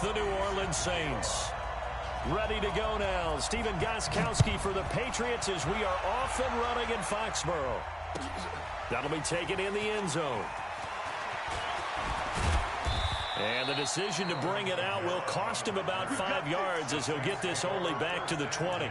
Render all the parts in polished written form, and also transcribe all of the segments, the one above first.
the New Orleans Saints. Ready to go now. Stephen Gostkowski for the Patriots as we are off and running in Foxborough. That'll be taken in the end zone. And the decision to bring it out will cost him about 5 yards as he'll get this only back to the 20.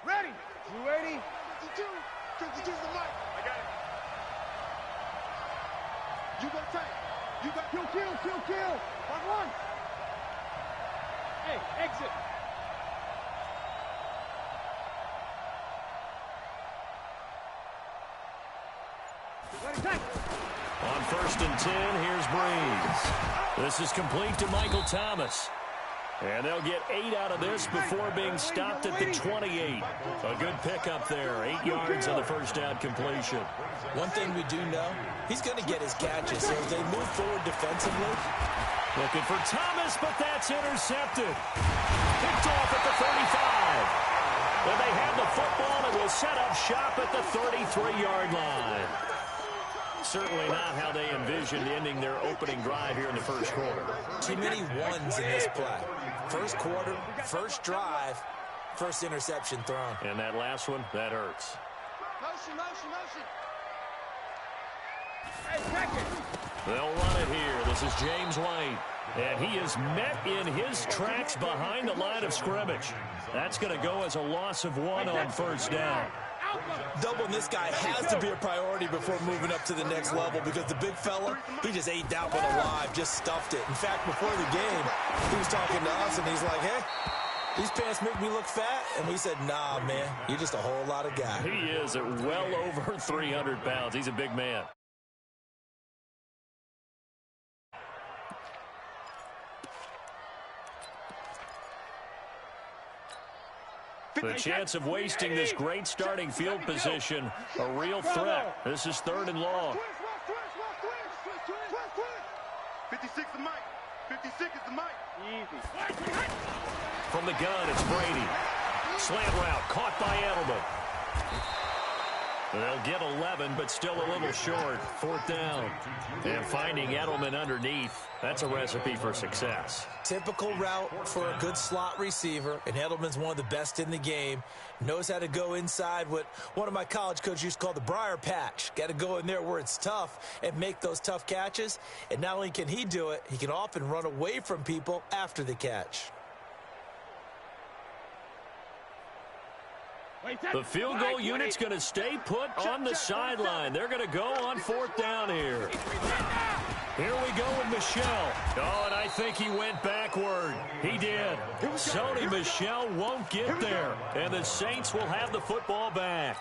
Ready? You ready? 52. 52's the mic. I got it. You got tight. You got kill. Mark 1. Hey, exit. Ready, tight. On 1st and 10, here's Breeze. This is complete to Michael Thomas. And they'll get 8 out of this before being stopped at the 28. A good pickup there. 8 yards on the first down completion. One thing we do know, he's going to get his catches. So as they move forward defensively. Looking for Thomas, but that's intercepted. Picked off at the 35. And they have the football and will set up shop at the 33-yard line. Certainly not how they envisioned ending their opening drive here in the first quarter. Too many ones in this play. First quarter, first drive, first interception thrown. And that last one, that hurts. Motion. Hey, check it. They'll run it here. This is James White. And he is met in his tracks behind the line of scrimmage. That's going to go as a loss of 1 on first down. Doubling this guy has to be a priority before moving up to the next level because the big fella, he just ate that one alive, just stuffed it. In fact, before the game, he was talking to us, and he's like, hey, these pants make me look fat. And we said, nah, man, you're just a whole lot of guy. He is at well over 300 pounds. He's a big man. The chance of wasting this great starting field position, a real threat. This is 3rd and long. 56 is the mic. 56 is the mic. Easy. From the gun, it's Brady. Slant route, caught by Edelman. They'll get 11, but still a little short. 4th down. And finding Edelman underneath, that's a recipe for success. Typical route for a good slot receiver, and Edelman's one of the best in the game. Knows how to go inside what one of my college coaches used to call the briar patch. Got to go in there where it's tough and make those tough catches. And not only can he do it, he can often run away from people after the catch. The field goal unit's going to stay put on the sideline. They're going to go on 4th down here. Here we go with Michel. Oh, and I think he went backward. He did. Sony Michel won't get there. And the Saints will have the football back.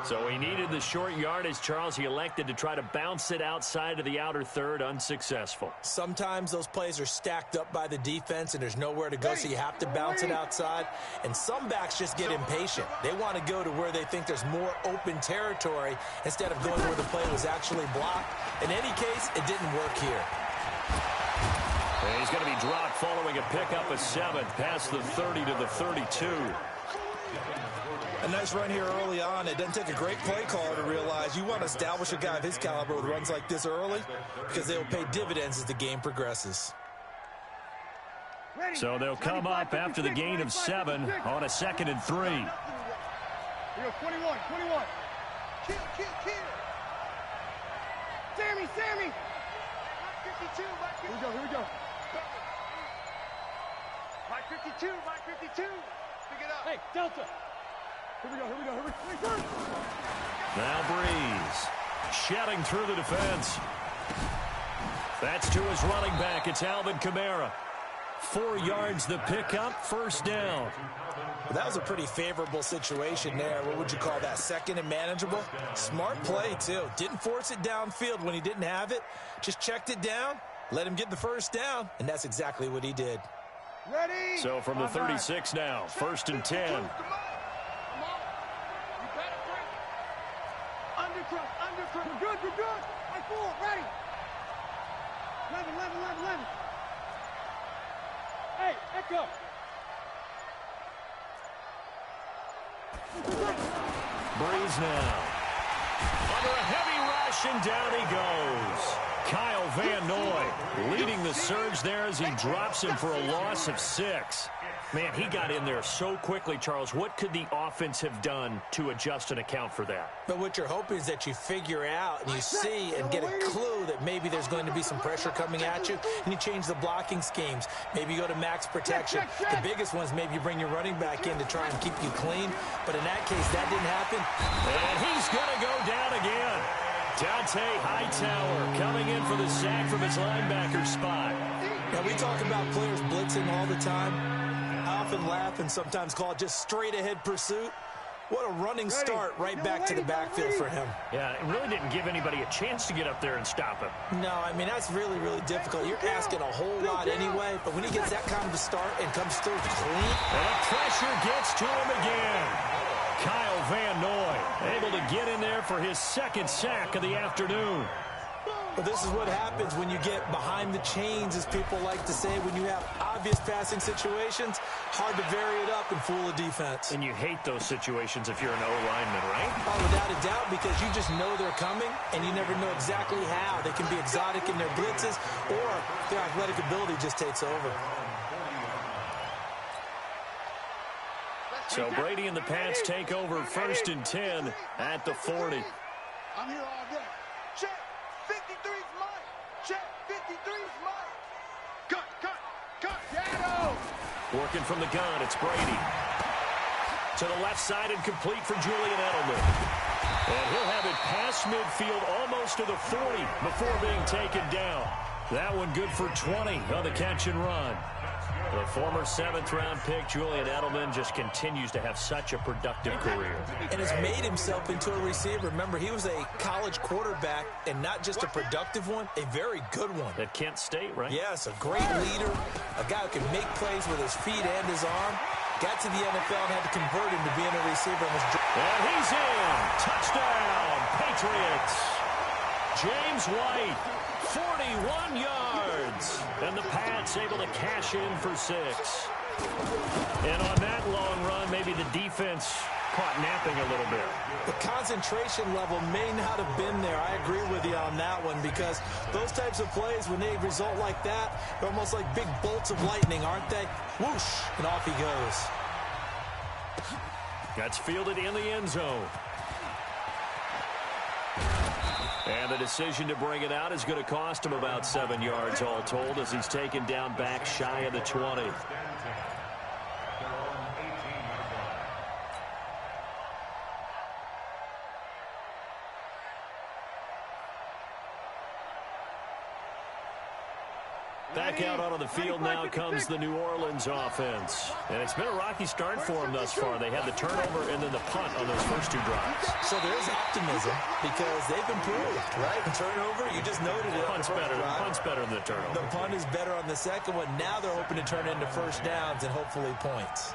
So he needed the short yardage, Charles. He elected to try to bounce it outside of the outer third. Unsuccessful. Sometimes those plays are stacked up by the defense and there's nowhere to go, so you have to bounce it outside. And some backs just get impatient. They want to go to where they think there's more open territory instead of going where the play was actually blocked. In any case, it didn't work here. And he's going to be dropped following a pickup of 7 past the 30 to the 32. A nice run here early on. It doesn't take a great play caller to realize you want to establish a guy of his caliber with runs like this early because they will pay dividends as the game progresses. So they'll come up after the gain of 7 on a 2nd and 3. Here we go, 21. Kill. Sammy. 52, Here we go. Mike 52. Pick it up. Hey, Delta. Here we go. Now Breeze. Shedding through the defense. That's to his running back. It's Alvin Kamara. 4 yards the pickup, 1st down. Well, that was a pretty favorable situation there. What would you call that? 2nd and manageable? Smart play, too. Didn't force it downfield when he didn't have it. Just checked it down, let him get the 1st down, and that's exactly what he did. Ready? So from the 36 now, 1st and 10. Under trust, under trust. You're good, you're good. Right forward, ready. 11, 11, 11, 11. Hey, echo. Breeze now. Under a heavy rush, and down he goes. Kyle Van Noy leading the surge there as he drops him for a loss of 6. Man, he got in there so quickly, Charles. What could the offense have done to adjust and account for that? But what you're hoping is that you figure out and you see and get a clue that maybe there's going to be some pressure coming at you, and you change the blocking schemes. Maybe you go to max protection. The biggest ones, maybe you bring your running back in to try and keep you clean. But in that case, that didn't happen. And he's going to go down again. Dante Hightower coming in for the sack from his linebacker spot. Now, we talk about players blitzing all the time. I often laugh and sometimes call it just straight-ahead pursuit. What a running start right back to the backfield for him. Yeah, it really didn't give anybody a chance to get up there and stop him. No, I mean, that's really, really difficult. You're asking a whole lot anyway, but when he gets that kind of a start and comes through clean. And the pressure gets to him again. Kyle Van Noy able to get in there for his second sack of the afternoon. But this is what happens when you get behind the chains, as people like to say. When you have obvious passing situations, hard to vary it up and fool a defense. And you hate those situations if you're an O-lineman, right? Oh, without a doubt, because you just know they're coming, and you never know exactly how. They can be exotic in their blitzes, or their athletic ability just takes over. So Brady and the Pats take over 1st and 10 at the 40. I'm here all day. Check. 53's mine. Check. 53's mine. Cut. Shadow. Working from the gun, it's Brady. To the left side and complete for Julian Edelman. And he'll have it past midfield almost to the 40 before being taken down. That one good for 20 on the catch and run. The former 7th-round pick, Julian Edelman, just continues to have such a productive career. And has made himself into a receiver. Remember, he was a college quarterback, and not just a productive one, a very good one. At Kent State, right? Yes, a great leader, a guy who can make plays with his feet and his arm. Got to the NFL and had to convert him to being a receiver. And he's in. Touchdown, Patriots. James White, 41 yards. And the Pats able to cash in for 6. And on that long run, maybe the defense caught napping a little bit. The concentration level may not have been there. I agree with you on that one, because those types of plays, when they result like that, they're almost like big bolts of lightning, aren't they? Whoosh, and off he goes. That's fielded in the end zone. And the decision to bring it out is going to cost him about 7 yards all told, as he's taken down back shy of the 20. Back out onto the field now comes the New Orleans offense. And it's been a rocky start for them thus far. They had the turnover and then the punt on those first 2 drives. So there's optimism, because they've improved, right? The turnover, you just noted it. Punt's better than the turnover. The punt is better on the second one. Now they're hoping to turn it into first downs and hopefully points.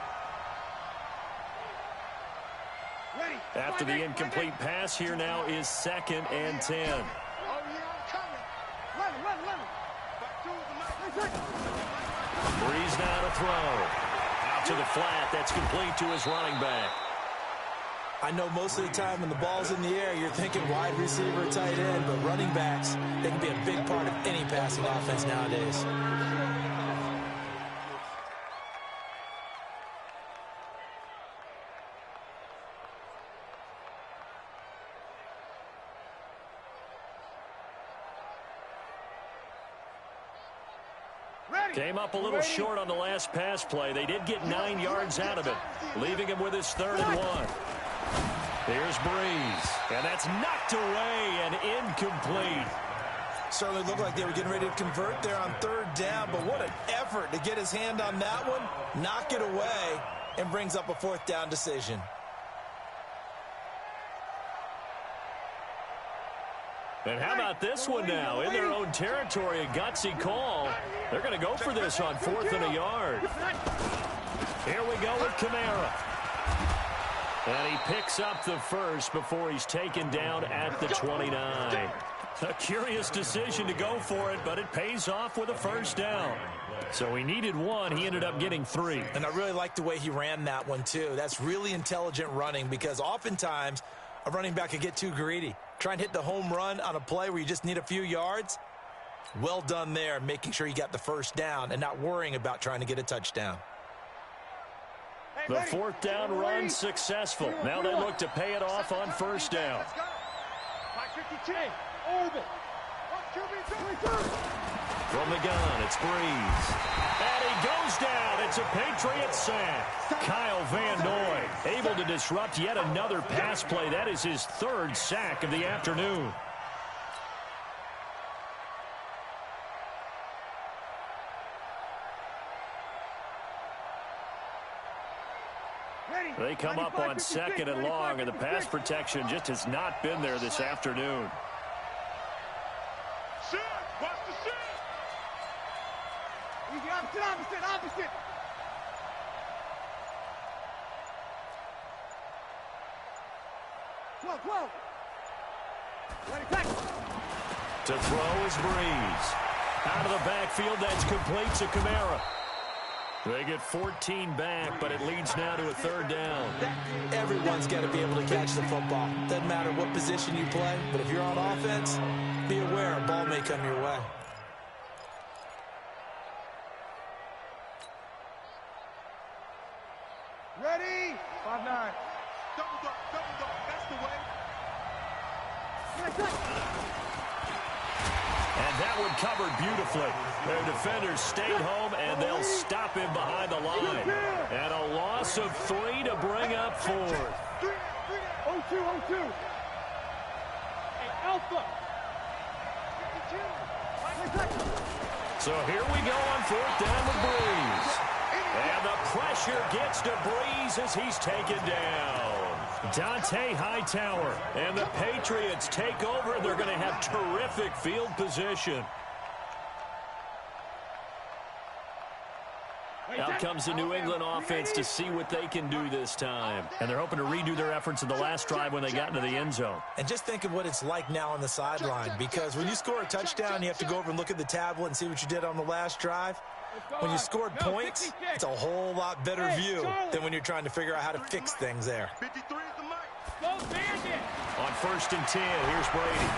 After the incomplete pass, here now is 2nd and 10. Oh, yeah, I'm coming. Run. Breeze now to throw. Out to the flat. That's complete to his running back. I know most of the time when the ball's in the air, you're thinking wide receiver, tight end, but running backs, they can be a big part of any passing offense nowadays. Came up a little short on the last pass play. They did get 9 yards out of it, leaving him with his 3rd and 1. Here's Breeze, and that's knocked away and incomplete. Certainly looked like they were getting ready to convert there on 3rd down, but what an effort to get his hand on that one, knock it away, and brings up a 4th down decision. And how about this one now? In their own territory, a gutsy call. They're going to go for this on 4th and a yard. Here we go with Kamara. And he picks up the first before he's taken down at the 29. A curious decision to go for it, but it pays off with a first down. So he needed one. He ended up getting 3. And I really like the way he ran that one, too. That's really intelligent running because oftentimes a running back can get too greedy. Try and hit the home run on a play where you just need a few yards. Well done there, making sure you got the first down and not worrying about trying to get a touchdown. The fourth down run successful. Now they look to pay it off on first down. From the gun, it's Breeze. And he goes down. It's a Patriots sack. Kyle Van Noy able to disrupt yet another pass play. That is his 3rd sack of the afternoon. They come up on 2nd and long, and the pass protection just has not been there this afternoon. Watch the shit. Easy, opposite. 12. Ready, back. To throw is Breeze. Out of the backfield, that's complete to Kamara. They get 14 back, but it leads now to a 3rd down. Everyone's got to be able to catch the football. Doesn't matter what position you play, but if you're on offense, be aware a ball may come your way. Ready? 5-9. Double dog. That's the way. And that one covered beautifully. Their defenders stayed home, and they'll stop him behind the line. And a loss of 3 to bring up 4th. 0-2. Hey, Alpha. So here we go on 4th down with Breeze. And the pressure gets to Breeze as he's taken down. Dante Hightower and the Patriots take over. They're going to have terrific field position. Out comes the New England offense to see what they can do this time. And they're hoping to redo their efforts in the last drive when they got into the end zone. And just think of what it's like now on the sideline, because when you score a touchdown, you have to go over and look at the tablet and see what you did on the last drive. When you scored points, it's a whole lot better view than when you're trying to figure out how to fix things there. On 1st and 10, here's Brady.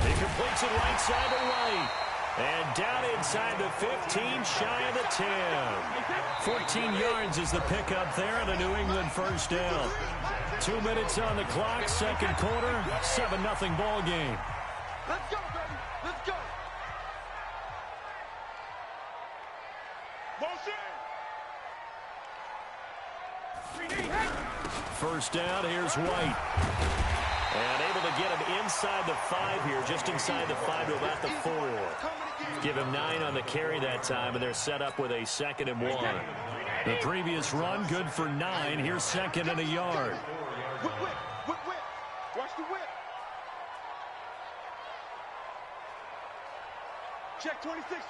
He completes it right side to right. And down inside the 15, shy of the 10. 14 yards is the pickup there on a New England first down. 2 minutes on the clock, 2nd quarter, 7-0 ball game. Let's go, baby. Let's go. First down, here's White. And able to get him inside the 5 here, just inside the 5 to about the 4. Give him 9 on the carry that time, and they're set up with a 2nd and 1. The previous run, good for 9. Here's 2nd and a yard. Whip. Watch the whip. Check 26.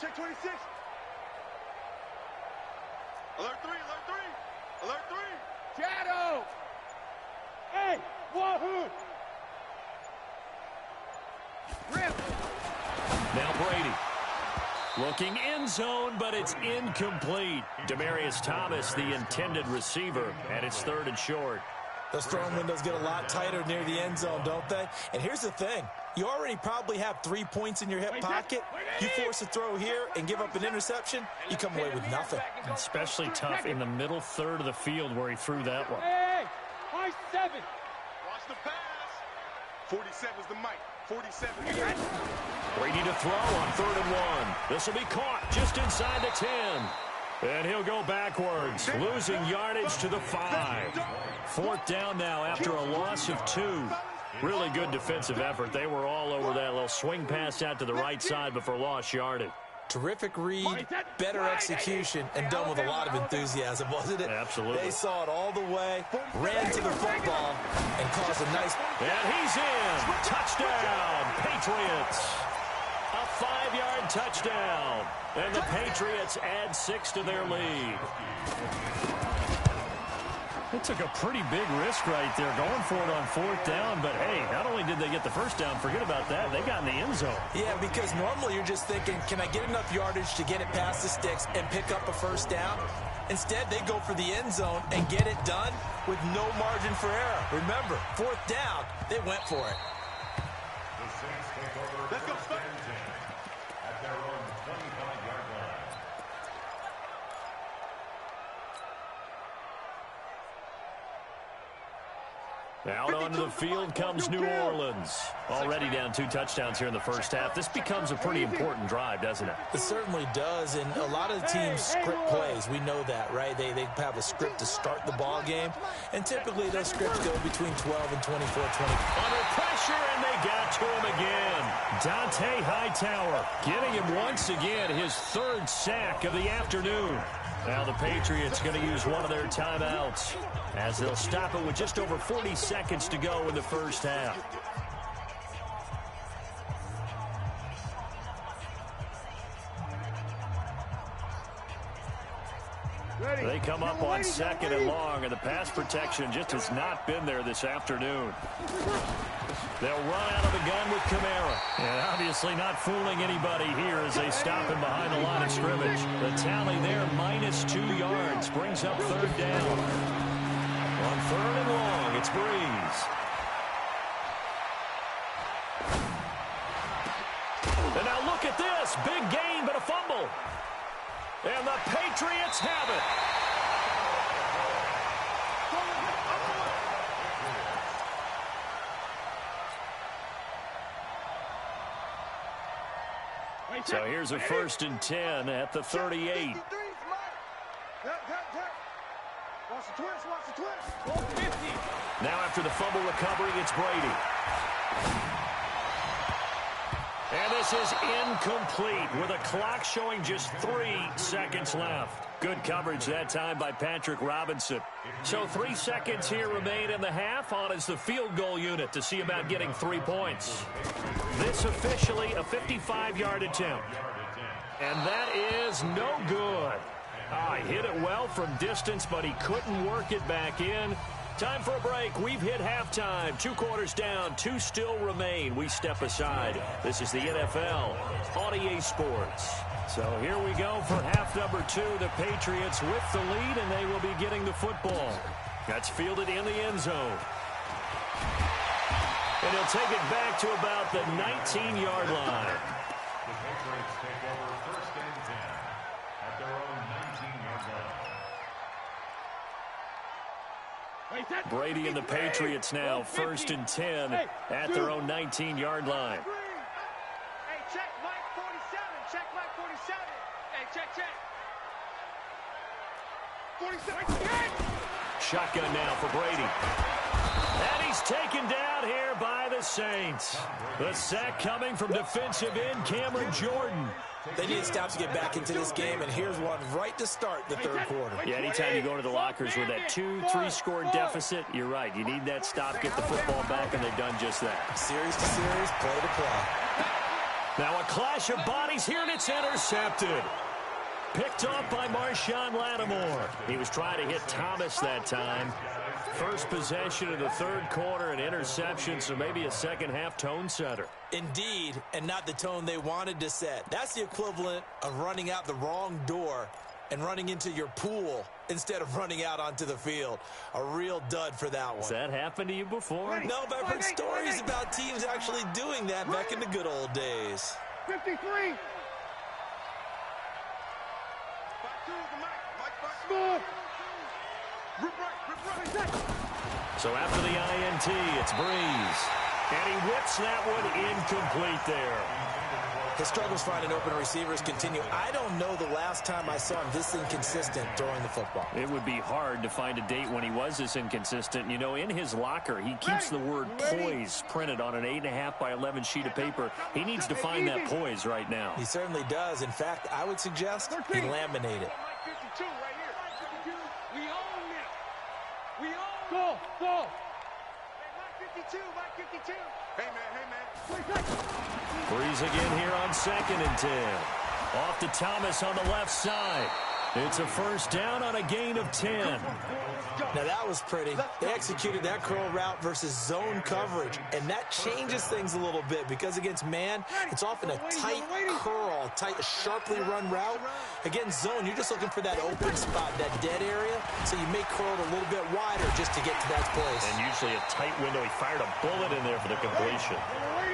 Alert 3. Shadow. Hey, wahoo. Rip. Now Brady. Looking end zone, but it's incomplete. Demaryius Thomas, the intended receiver, and it's 3rd and short. Those throwing windows get a lot tighter near the end zone, don't they? And here's the thing. You already probably have 3 points in your hip pocket. You force a throw here and give up an interception, you come away with nothing. Especially tough in the middle 3rd of the field where he threw that one. Hey, high 7. Watch the pass. 47's the mic. 47. Brady to throw on 3rd and 1. This will be caught just inside the 10. And he'll go backwards, losing yardage to the 5. 4th down now after a loss of 2. Really good defensive effort. They were all over that little swing pass out to the right side before lost yardage. Terrific read, better execution, and done with a lot of enthusiasm, wasn't it? Absolutely. They saw it all the way, ran to the football, and caused a nice... And he's in. Touchdown, Patriots. A 5-yard touchdown. And the Patriots add 6 to their lead. They took a pretty big risk right there going for it on 4th down. But, hey, not only did they get the first down, forget about that, they got in the end zone. Yeah, because normally you're just thinking, can I get enough yardage to get it past the sticks and pick up a first down? Instead, they go for the end zone and get it done with no margin for error. Remember, 4th down, they went for it. Let's go, start. At their own 25-yard line. Out onto the field comes New Orleans. Already down 2 touchdowns here in the first half. This becomes a pretty important drive, doesn't it? It certainly does, and a lot of the teams script plays. We know that, right? They have a script to start the ball game, and typically those scripts go between 12 and 24, 20. Under pressure, and they got to him again. Dante Hightower getting him once again, his 3rd sack of the afternoon. Now the Patriots going to use one of their timeouts as they'll stop it with just over 40 seconds to go in the first half. They come up on 2nd and long, and the pass protection just has not been there this afternoon. They'll run out of the gun with Kamara. And obviously not fooling anybody here as they stop him behind the line of scrimmage. The tally there, -2 yards, brings up 3rd down. On 3rd and long, it's Breeze. And now look at this. Big gain, but a fumble. And the Patriots have it. So here's a 1st and 10 at the 38. Now after the fumble recovery, it's Brady. And this is incomplete with a clock showing just 3 seconds left. Good coverage that time by Patrick Robinson. So 3 seconds here remain in the half. On is the field goal unit to see about getting 3 points. This officially a 55-yard attempt. And that is no good. He hit it well from distance, but he couldn't work it back in. Time for a break. We've hit halftime. 2 quarters down. 2 still remain. We step aside. This is the NFL on EA Sports. So here we go for half number 2. The Patriots with the lead, and they will be getting the football. That's fielded in the end zone. And he'll take it back to about the 19-yard line. The Patriots take over 1st and 10 at their own 19-yard line. Brady and the Patriots now 1st and 10 at their own 19-yard line. Hey, check Mike 47. Check Mike 47. Hey, check. 47. Shotgun now for Brady. And he's taken down here by the Saints. The sack coming from defensive end Cameron Jordan. They need to stop to get back into this game, and here's one right to start the 3rd quarter. Yeah, anytime you go to the lockers with that 2-3 score deficit, you're right. You need that stop, get the football back, and they've done just that. Series to series, play to play. Now a clash of bodies here, and it's intercepted. Picked off by Marshawn Lattimore. He was trying to hit Thomas that time. First possession of the 3rd quarter, an interception, so maybe a second-half tone setter. Indeed, and not the tone they wanted to set. That's the equivalent of running out the wrong door and running into your pool instead of running out onto the field. A real dud for that one. Has that happened to you before? No, but I've heard stories about teams actually doing that back in the good old days. 53. So after the INT, it's Breeze. And he whips that one incomplete there. His struggles finding open receivers continue. I don't know the last time I saw him this inconsistent throwing the football. It would be hard to find a date when he was this inconsistent. You know, in his locker, he keeps the word poise printed on an 8.5 by 11 sheet of paper. He needs to find that poise right now. He certainly does. In fact, I would suggest he laminate it. Go. Hey, Mike 52. Hey, man. Breeze again here on 2nd and 10. Off to Thomas on the left side. It's a first down on a gain of 10. Now, that was pretty. They executed that curl route versus zone coverage, and that changes things a little bit because against man, it's often a tight curl, tight, sharply run route. Against zone, you're just looking for that open spot, that dead area, so you may curl it a little bit wider just to get to that place. And usually a tight window. He fired a bullet in there for the completion.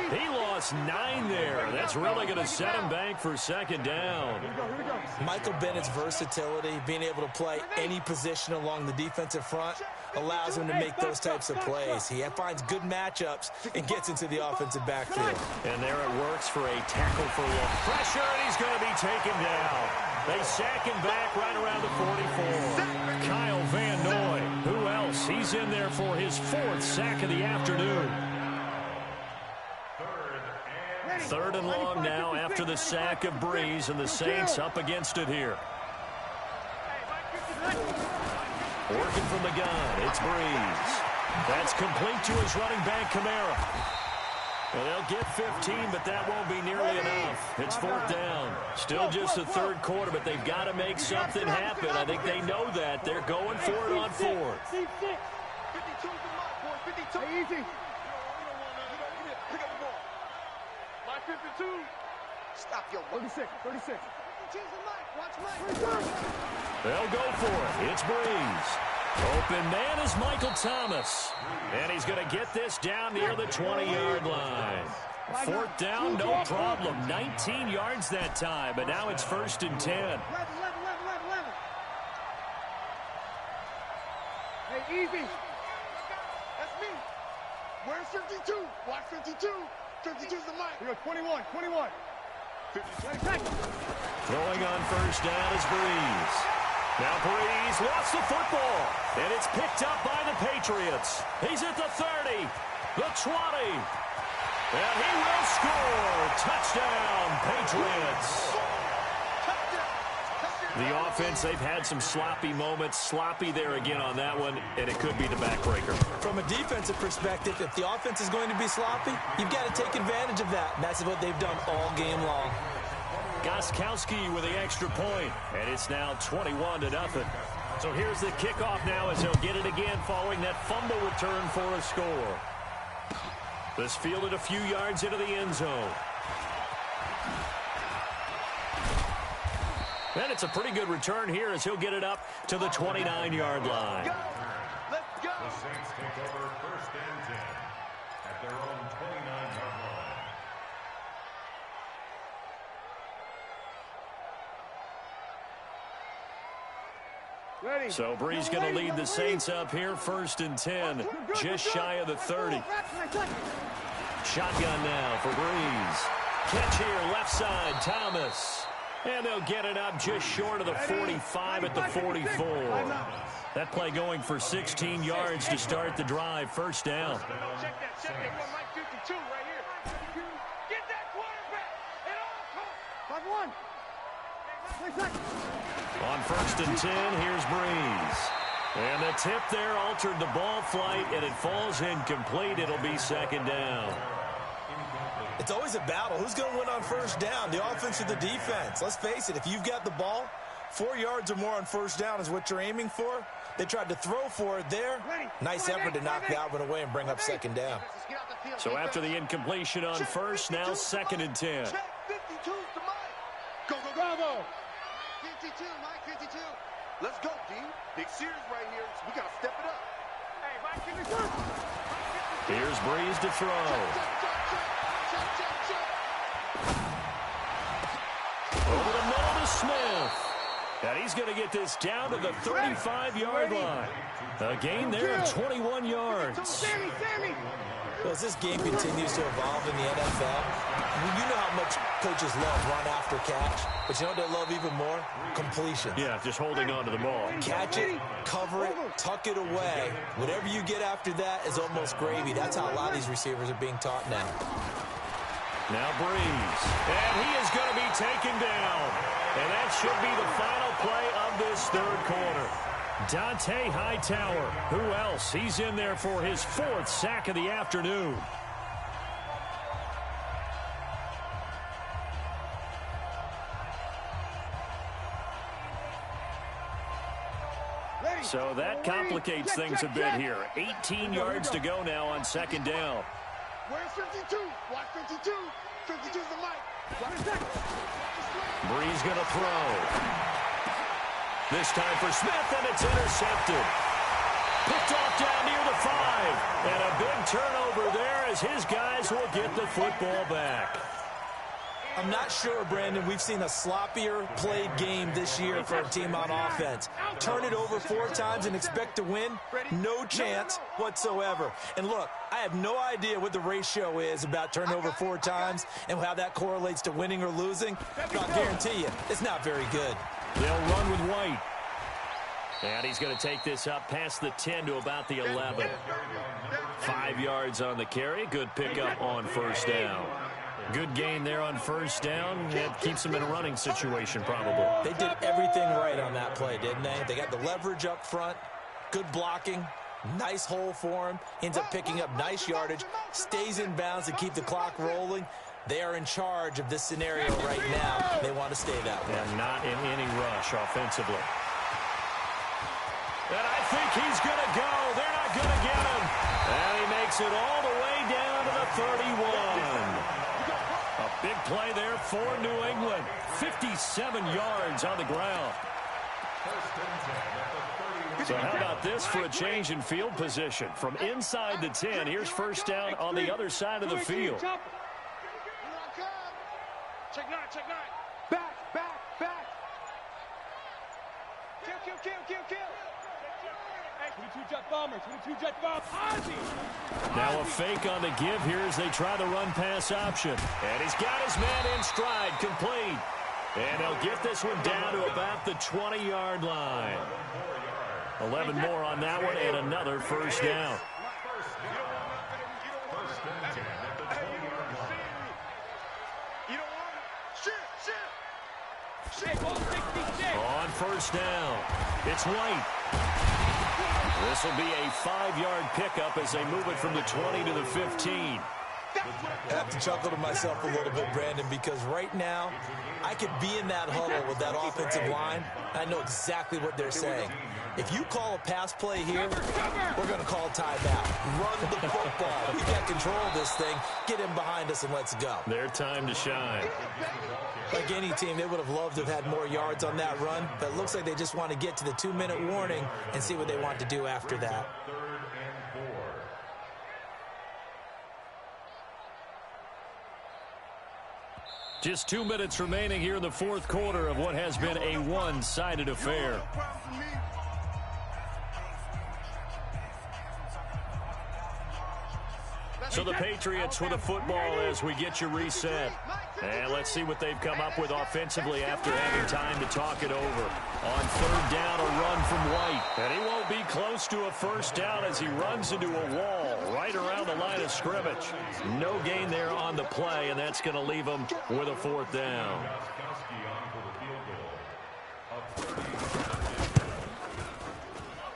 He lost 9 there. That's really going to set him back for second down. Michael Bennett's versatility, being able to play any position along the defensive front, allows him to make those types of plays. He finds good matchups and gets into the offensive backfield. And there it works for a tackle for one. Pressure, and he's going to be taken down. They sack him back right around the 44. Kyle Van Noy. Who else? He's in there for his 4th sack of the afternoon. Third and long now after the sack of Breeze, and the Saints up against it here. Working from the gun, it's Breeze. That's complete to his running back, Kamara. Well, they'll get 15, but that won't be nearly enough. It's 4th down. Still just the 3rd quarter, but they've got to make something happen. I think they know that. They're going for it on 4th. 52 easy. My 52. Stop your 36. 36. Watch Mike. They'll go for it. It's Breeze. Open man is Michael Thomas. And he's going to get this down near the 20-yard line. 4th down, no problem. 19 yards that time, but now it's 1st and 10. 11. Hey, easy. That's me. Where's 52? Watch 52. 52 is the mic. We got 21. Throwing on first down is Breeze. Now Breeze lost the football, and it's picked up by the Patriots. He's at the 30, the 20, and he will score. Touchdown, Patriots. The offense, they've had some sloppy moments. Sloppy there again on that one, and it could be the backbreaker. From a defensive perspective, if the offense is going to be sloppy, you've got to take advantage of that, and that's what they've done all game long. Goskowski with the extra point, and it's now 21-0. So here's the kickoff now as he'll get it again following that fumble return for a score. This fielded a few yards into the end zone. And it's a pretty good return here as he'll get it up to the 29-yard line. Let's go. The Saints take over 1st and 10 at their own 29-yard line. Ready. So Breeze going to lead the Saints up here, 1st and 10, just shy of the 30. Shotgun now for Breeze. Catch here, left side, Thomas. And they'll get it up just short of the 45 at the 44. That play going for 16 yards to start the drive, 1st down. Check that. Mike 52 right here. Get that quarterback. It all comes. 5-1. On 1st and 10, here's Breeze. And the tip there altered the ball flight, and it falls incomplete. It'll be 2nd down. It's always a battle. Who's going to win on 1st down, the offense or the defense? Let's face it, if you've got the ball, 4 yards or more on 1st down is what you're aiming for. They tried to throw for it there. Nice effort to knock that one away and bring up 2nd down. So after the incompletion on 1st, now 2nd and 10. 52 to Mike. Go. Bravo. 52, Mike 52. Let's go, D. Big series right here. We got to step it up. Hey, Mike 52. Here's Breeze to throw. Over the middle to Smith. And he's going to get this down to the 35-yard line. A gain there of 21 yards. Sammy. Well, as this game continues to evolve in the NFL, you know how much coaches love run after catch, but you know what they love even more? Completion. Yeah, just holding on to the ball. Catch it, cover it, tuck it away. Whatever you get after that is almost gravy. That's how a lot of these receivers are being taught now. Now Breeze. And he is going to be taken down. And that should be the final play of this 3rd quarter. Dante Hightower. Who else? He's in there for his 4th sack of the afternoon. So that complicates things a bit here. 18 yards to go now on second down. Where's 52? Watch 52. 52's the mic. Bree's going to throw. This time for Smith, and it's intercepted. Picked off down near the 5. And a big turnover there as his guys will get the football back. I'm not sure, Brandon, we've seen a sloppier played game this year for a team on offense. Turn it over 4 times and expect to win? No chance whatsoever. And look, I have no idea what the ratio is about turning over 4 times and how that correlates to winning or losing. But I'll guarantee you, it's not very good. They'll run with White. And he's going to take this up past the 10 to about the 11. 5 yards on the carry. Good pickup on first down. Good gain there on first down. It keeps them in a running situation, probably. They did everything right on that play, didn't they? They got the leverage up front, good blocking, nice hole for him, ends up picking up nice yardage, stays in bounds to keep the clock rolling. They are in charge of this scenario right now. They want to stay that way. And not in any rush offensively. And I think he's going to go. They're not going to get him. And he makes it all the way down to the 31. A big play there for New England. 57 yards on the ground. So how about this for a change in field position? From inside the 10, here's first down on the other side of the field. Check 9, check 9. Back. Kill. 22 jet bomber. Now a fake on the give here as they try the run-pass option. And he's got his man in stride, complete. And he'll get this one down to about the 20-yard line. 11 more on that one and another first down. On first down, it's White. This will be a 5-yard pickup as they move it from the 20 to the 15. I have to chuckle to myself a little bit, Brandon, because right now I could be in that huddle with that offensive line. I know exactly what they're saying. If you call a pass play here, we're going to call timeout. Run the football. We got control of this thing. Get him behind us and let's go. Their time to shine. Like any team, they would have loved to have had more yards on that run, but it looks like they just want to get to the 2-minute warning and see what they want to do after that. Just 2 minutes remaining here in the fourth quarter of what has been a one-sided affair. So the Patriots with the football as we get you reset. And let's see what they've come up with offensively after having time to talk it over. On third down, a run from White. And he won't be close to a first down as he runs into a wall right around the line of scrimmage. No gain there on the play, and that's going to leave him with a fourth down.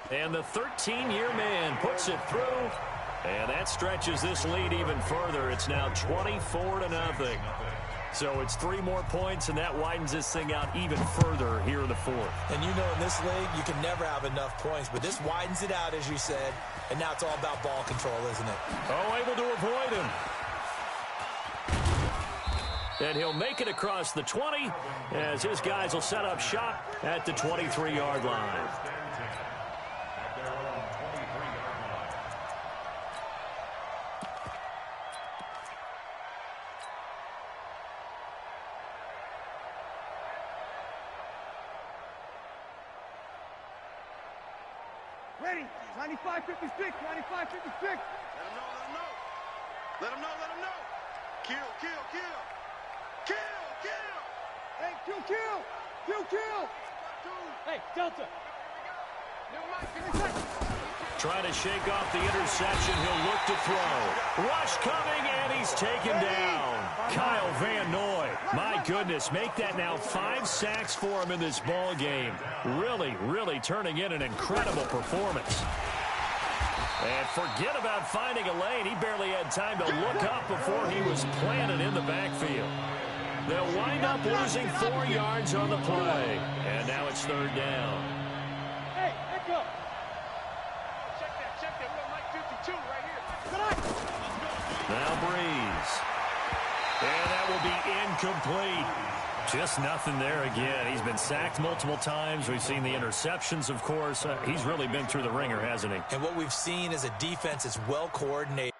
And the 13-year man puts it through. And that stretches this lead even further. It's now 24-0. So it's 3 more points, and that widens this thing out even further here in the fourth. And you know in this league, you can never have enough points, but this widens it out, as you said, and now it's all about ball control, isn't it? Oh, able to avoid him. And he'll make it across the 20 as his guys will set up shop at the 23-yard line. Ready. 95-56. 95-56. Let him know. Kill. Hey, kill. Hey, Delta. Trying to shake off the interception. He'll look to throw. Rush coming, and he's taken down. Kyle Van Noy. My goodness, make that now 5 sacks for him in this ball game. Really turning in an incredible performance. And forget about finding a lane. He barely had time to look up before he was planted in the backfield. They'll wind up losing 4 yards on the play. And now it's third down. Hey, go. Check that. We got Mike 52 right here. Now Breeze. And that will be incomplete. Just nothing there again. He's been sacked multiple times. We've seen the interceptions, of course. He's really been through the ringer, hasn't he? And what we've seen is a defense that's well coordinated.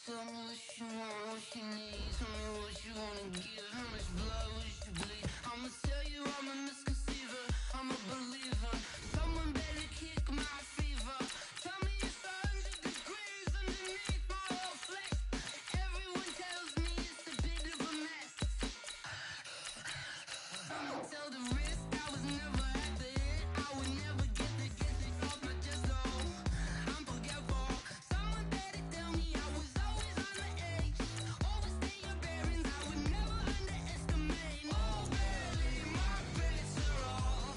Tell me what you want, what you need. Tell me what you wanna give. How much blood would you bleed? I'ma tell you I'm a misconceiver. I'm a believer. Someone better kick my fever. Tell me it's 100 degrees underneath my whole flesh. Everyone tells me it's a bit of a mess. I'ma tell the risk I was never at the hit. I would never get it off my chest. Oh, I'm forgetful. Someone better tell me I was always on the edge. Overstay your bearings, I would never underestimate. Oh, barely, my bets are off.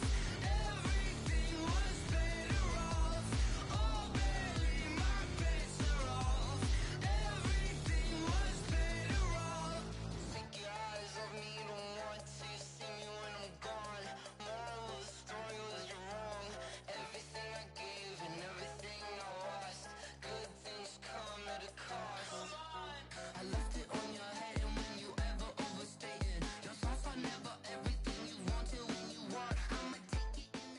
Everything was better off. Oh, barely, my bets are off. Everything was better off. Take your eyes off me, don't want to see me when I'm gone. Moral of the story was you're wrong. Everything I gave and everything I lost. Good things come at a cost. I left it on your head, and when you ever overstay it, your thoughts are never everything you wanted when you want. I'ma take it in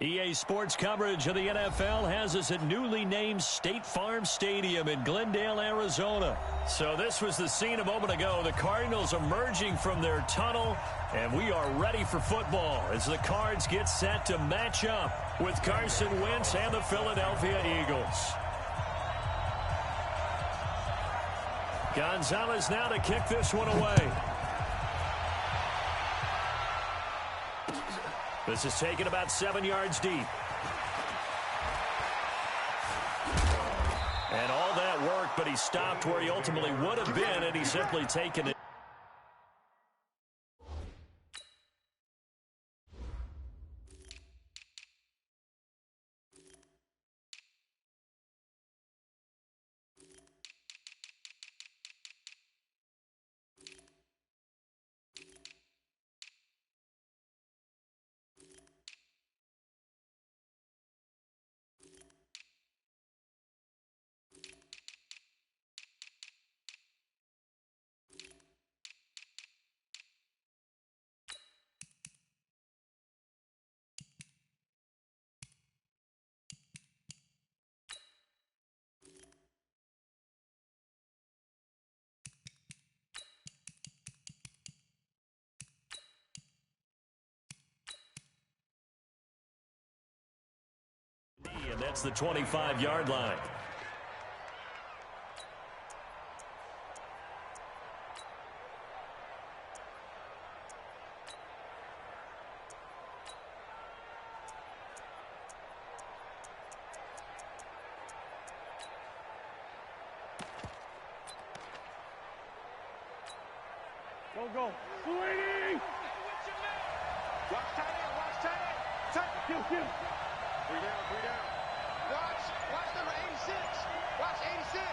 there. EA Sports coverage of the NFL has us at newly named State Farm Stadium in Glendale, Arizona. So this was the scene a moment ago. The Cardinals emerging from their tunnel, and we are ready for football as the Cards get set to match up with Carson Wentz and the Philadelphia Eagles. Gonzalez now to kick this one away. This is taken about 7 yards deep. And all that worked, but he stopped where he ultimately would have been, and he's simply taken it. And that's the 25-yard line. Go. 280. Watch tight end. Tight. Kill. 3 down. Watch number 86. Watch 86.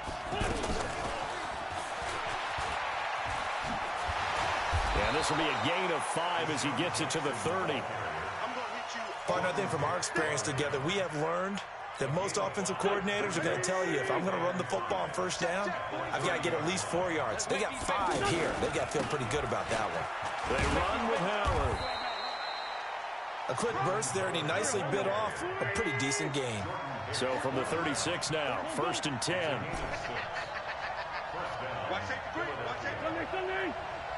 And this will be a gain of 5 as he gets it to the 30. I'm going to hit you. Partner, I think from our experience together, we have learned that most offensive coordinators are going to tell you, if I'm going to run the football on first down, I've got to get at least 4 yards. They got 5 here. They've got to feel pretty good about that one. They run with Howard. A quick burst there, and he nicely bit off a pretty decent gain. So from the 36 now, 1st and 10. Watch safety green. Sunday.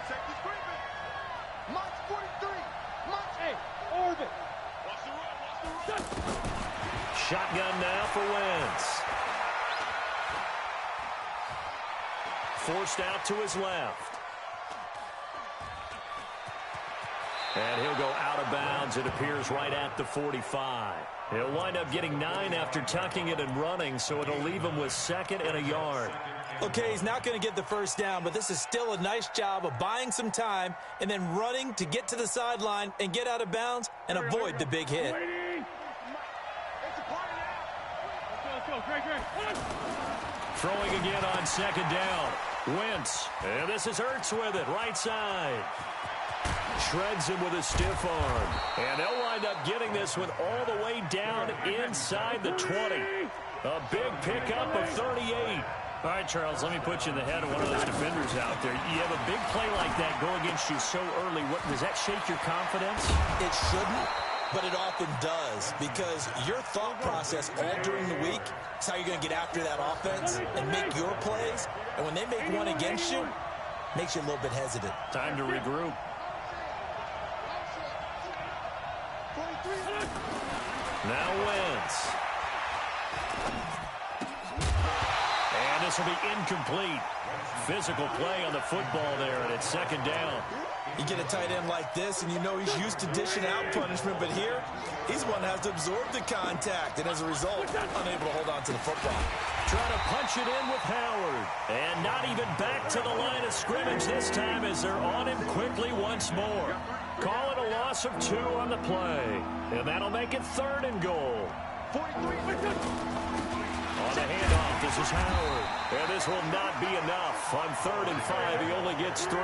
Safety screaming. March 43. March. Hey, orbit. Watch the run. Shotgun now for Wentz. Forced out to his left. And he'll go out of bounds, it appears, right at the 45. He'll wind up getting 9 after tucking it and running, so it'll leave him with 2nd and a yard. Okay, he's not going to get the first down, but this is still a nice job of buying some time and then running to get to the sideline and get out of bounds and avoid the big hit. Throwing again on second down. Wentz. And this is Ertz with it. Right side. Shreds him with a stiff arm. And they'll wind up getting this one all the way down inside the 20. A big pickup of 38. All right, Charles, let me put you in the head of one of those defenders out there. You have a big play like that go against you so early. Does that shake your confidence? It shouldn't, but it often does, because your thought process all during the week is how you're going to get after that offense and make your plays. And when they make one against you, it makes you a little bit hesitant. Time to regroup. Now Wentz. And this will be incomplete. Physical play on the football there, and it's second down. You get a tight end like this, and you know he's used to dishing out punishment, but here, he's one that has to absorb the contact, and as a result, unable to hold on to the football. Trying to punch it in with Howard. And not even back to the line of scrimmage this time as they're on him quickly once more. Call it a loss of 2 on the play. And that'll make it 3rd and goal. 43. On the handoff, this is Howard. And this will not be enough. On 3rd and 5, he only gets 3.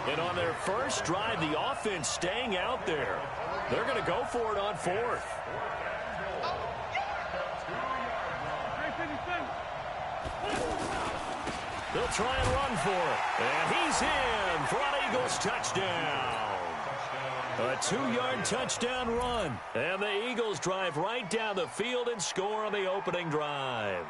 And on their first drive, the offense staying out there. They're going to go for it on 4th. They'll try and run for it. And he's in for an Eagles touchdown. A 2-yard touchdown run. And the Eagles drive right down the field and score on the opening drive.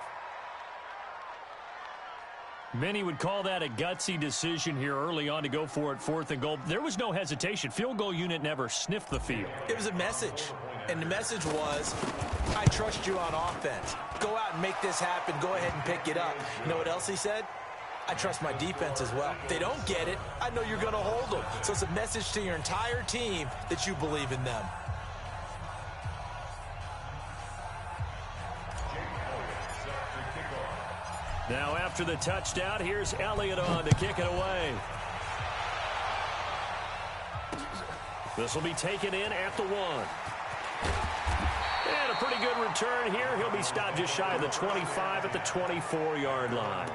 Many would call that a gutsy decision here early on to go for it 4th and goal. There was no hesitation. Field goal unit never sniffed the field. It was a message, and the message was, I trust you on offense. Go out and make this happen. Go ahead and pick it up. You know what else he said? I trust my defense as well. If they don't get it, I know you're going to hold them. So it's a message to your entire team that you believe in them. Now after the touchdown, here's Elliott on to kick it away. This will be taken in at the 1. And a pretty good return here. He'll be stopped just shy of the 25 at the 24-yard line.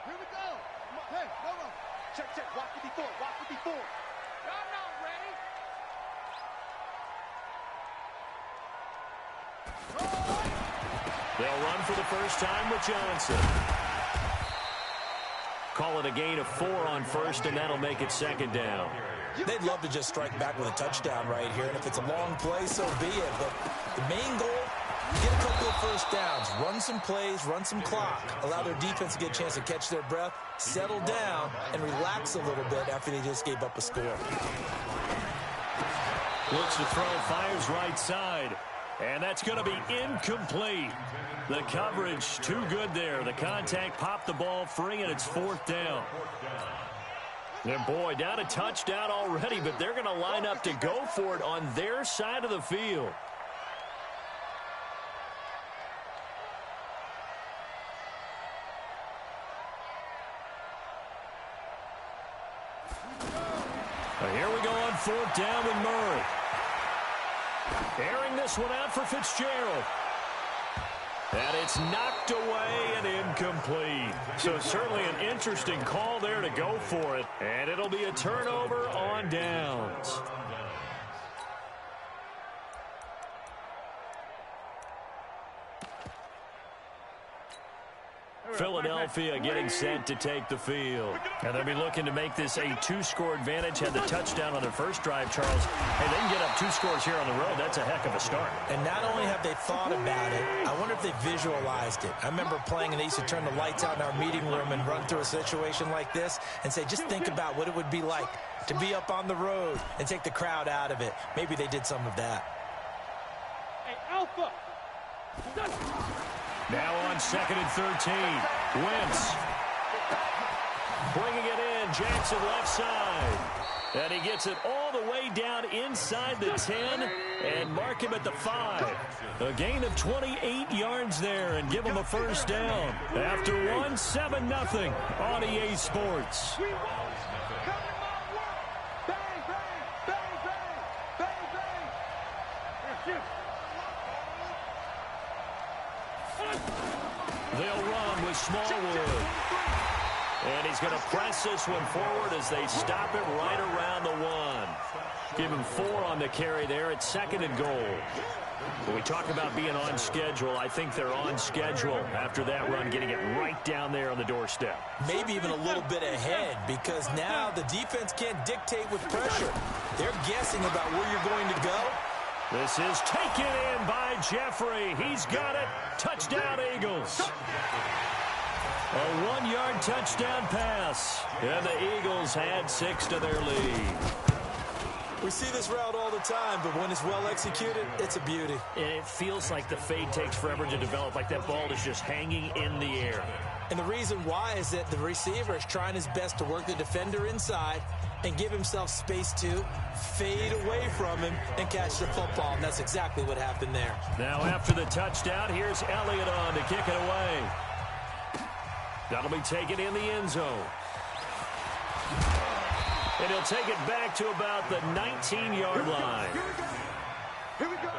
Here we go. Hey, no. Check. Watch 54. Watch 54. Y'all not ready. They'll run for the first time with Johnson. Call it a gain of 4 on 1st, and that'll make it 2nd down. They'd love to just strike back with a touchdown right here, and if it's a long play, so be it. But the main goal, get a couple of first downs, run some plays, run some clock, allow their defense to get a chance to catch their breath, settle down, and relax a little bit after they just gave up a score. Looks to throw, fires right side. And that's going to be incomplete. The coverage too good there. The contact popped the ball free, and it's 4th down. And boy, down a touchdown already, but they're going to line up to go for it on their side of the field. Here we go on 4th down with Murray. Airing this one out for Fitzgerald. And it's knocked away and incomplete. So certainly an interesting call there to go for it. And it'll be a turnover on downs. Philadelphia getting set to take the field. And they'll be looking to make this a 2-score advantage. Had the touchdown on their first drive, Charles. Hey, they can get up 2 scores here on the road. That's a heck of a start. And not only have they thought about it, I wonder if they visualized it. I remember playing, and they used to turn the lights out in our meeting room and run through a situation like this and say, just think about what it would be like to be up on the road and take the crowd out of it. Maybe they did some of that. Hey, Alpha! Now on 2nd and 13. Wentz. Bringing it in. Jackson left side. And he gets it all the way way down inside the 10 and mark him at the 5. A gain of 28 yards there and give him a first down. After one, 7-0 on EA Sports. They'll run with Smallwood. And he's going to press this one forward as they stop it right around the 1. Give him 4 on the carry there. It's 2nd and goal. When we talk about being on schedule, I think they're on schedule after that run, getting it right down there on the doorstep. Maybe even a little bit ahead, because now the defense can't dictate with pressure. They're guessing about where you're going to go. This is taken in by Jeffrey. He's got it. Touchdown, Eagles. A 1-yard touchdown pass. And the Eagles add 6 to their lead. We see this route all the time, but when it's well executed, it's a beauty. And it feels like the fade takes forever to develop, like that ball is just hanging in the air. And the reason why is that the receiver is trying his best to work the defender inside and give himself space to fade away from him and catch the football. And that's exactly what happened there. Now after the touchdown, here's Elliott on to kick it away. That'll be taken in the end zone. And he'll take it back to about the 19-yard line. Here we go.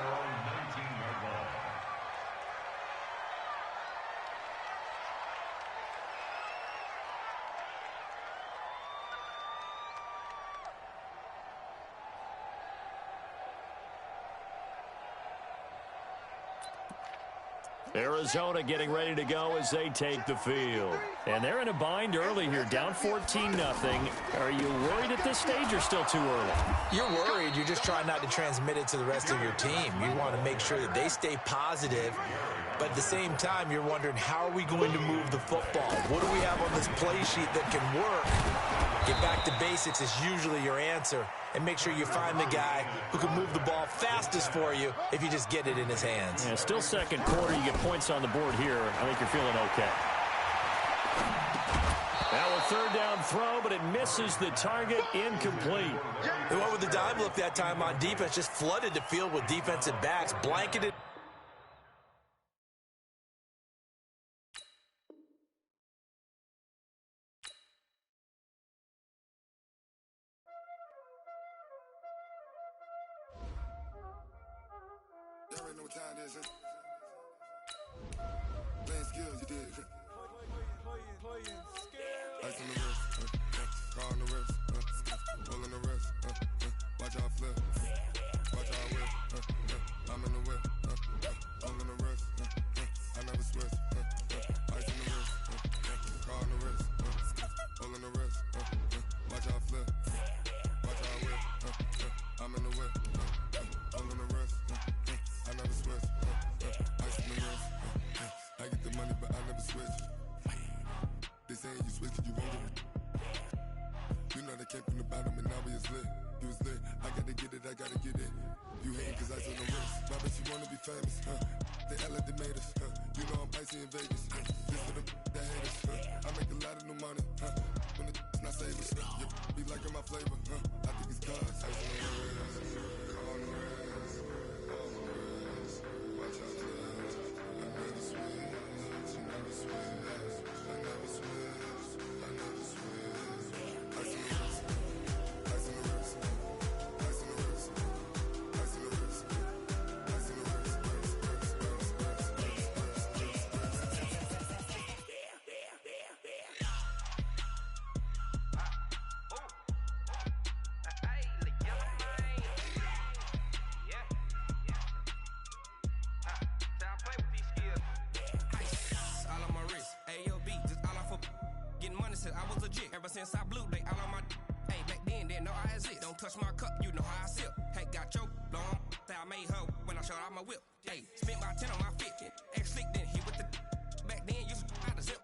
Arizona getting ready to go as they take the field. And they're in a bind early here, down 14-0. Are you worried at this stage or still too early? You're worried. You're just trying not to transmit it to the rest of your team. You want to make sure that they stay positive. But at the same time, you're wondering, how are we going to move the football? What do we have on this play sheet that can work? Get back to basics is usually your answer. And make sure you find the guy who can move the ball fastest for you if you just get it in his hands. Yeah, still second quarter. You get points on the board here. I think you're feeling okay. Now a third down throw, but it misses the target, incomplete. They went with the dime look that time on defense, just flooded the field with defensive backs, blanketed. Y'all already know what time it is, huh? Playing skills, you did. Ice on the wrist, car on the wrist, rolling the wrist, watch out flip, watch out whip, I'm in the whip, rolling the wrist, I never switch, ice on the wrist, car on the wrist, rolling the wrist, watch out flip, watch out whip, I'm in the whip, rolling the wrist, I never switch, ice on the wrist, I get the money but I never switch. They saying you switch, you won't get it. You know they came from the bottom and now we is lit. You was lit, I gotta get it, I gotta get it. You hating cause I on the wrist. My bitch, you wanna be famous, They act like they made us, You know I'm icy in Vegas, This for the that hate us, I make a lot of new money, When the not savers, You be liking my flavor, I think it's cause ice on the wrist, on the wrist, on the wrist. Watch out, I never switch, I never switch. I was legit ever since I blew they all on my hey back then didn't know I exist. Don't touch my cup, you know how I sip. Hey, got your long I made her when I showed out my whip. Hey, spent my 10 on my fit. Ex slick then hit with the back then used to out the zip.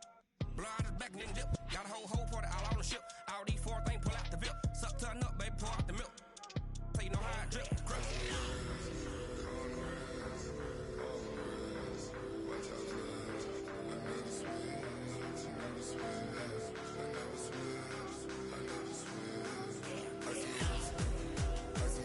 Blow out his back and then dip. Got a whole party all on the ship. All these 4 things pull out the VIP. Suck turn up, baby, pour out the milk. So you know how I drip. Crush. Ice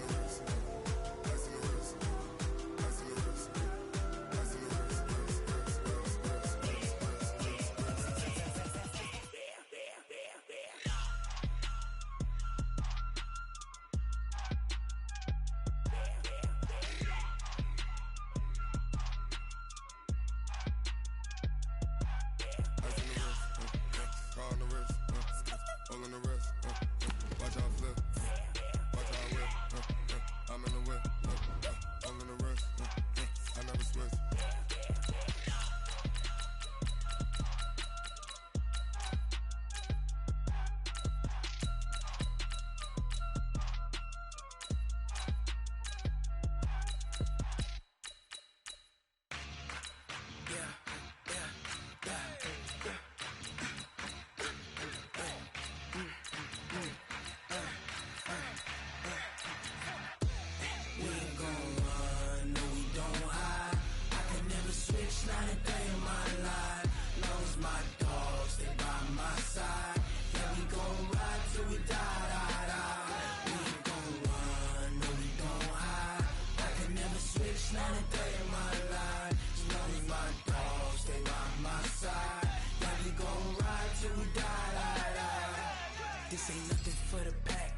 This ain't nothing for the pack.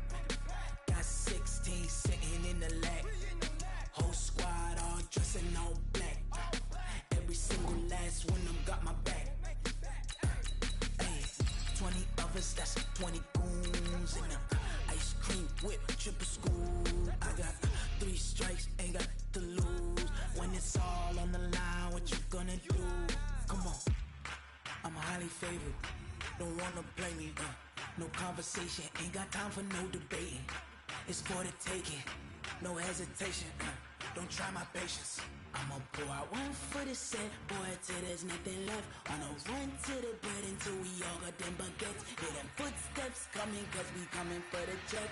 Got 16 sitting in the lag. Whole squad all dressing all black. Every single last one of them got my back. Hey, 20 of us, that's 20 goons in the ice cream whip, triple school. I got 3 strikes, ain't got to lose. When it's all on the line, what you gonna do? Come on, I'm highly favored. Don't wanna play me, no conversation, ain't got time for no debating. It's for the taking, no hesitation, don't try my patience. I'ma pour out one for the set, boy, till there's nothing left. On a run to the bread until we all got them baguettes. Hear them footsteps coming, cause we coming for the check.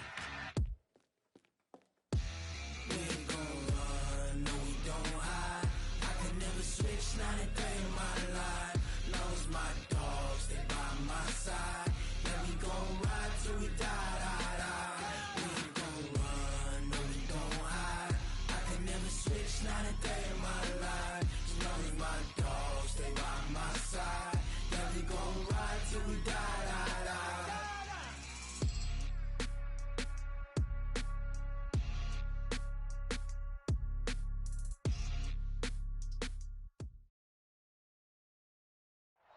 We ain't gon' run, no we don't hide. I could never switch, not a day in my life. Lost my dogs, they by my side. Yeah, we gon' ride till we die, die, die. We ain't gon' run, no we don't hide. I could never switch, not a day in my life. As long as my dogs, they by my side. Yeah, we gon' ride till we die, die, die.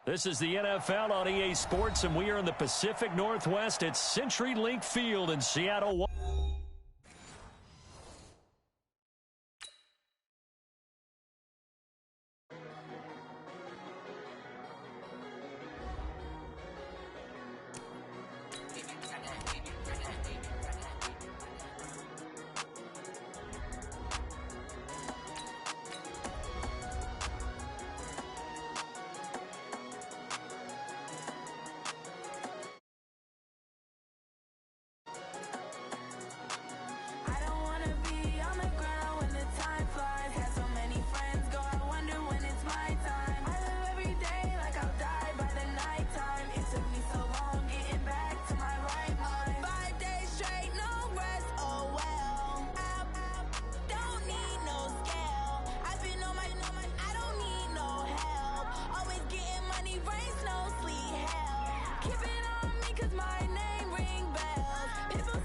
This is the NFL on EA Sports, and we are in the Pacific Northwest at CenturyLink Field in Seattle. Keep it on me, cause my name ring bells. People